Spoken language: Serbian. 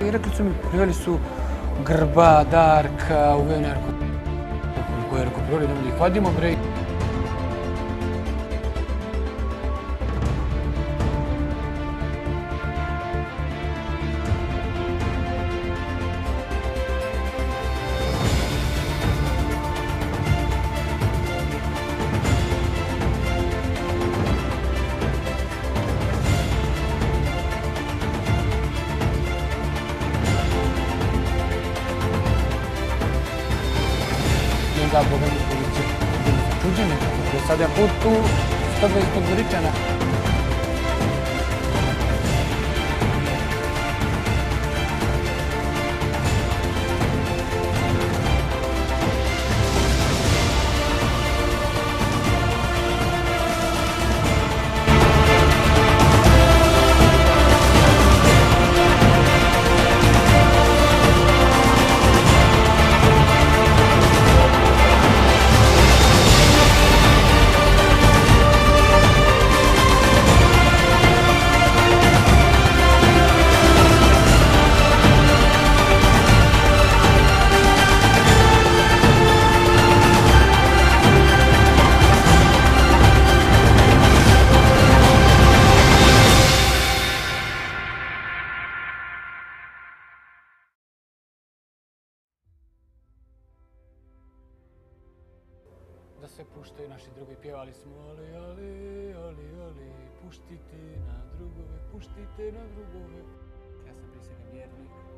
I rekli su mi, priveli su Grba, Darka, uveo narko. Koji je rekao, priveli, idemo da ih vadimo, bre. Da, Boga mi policija. Čuđene, jer sad ja put tu 120 Podgoričana. Da se puštaju naši drugi, pjevali smo ali, puštite na drugove, puštite na drugove. Ja sam prije svega vjernik.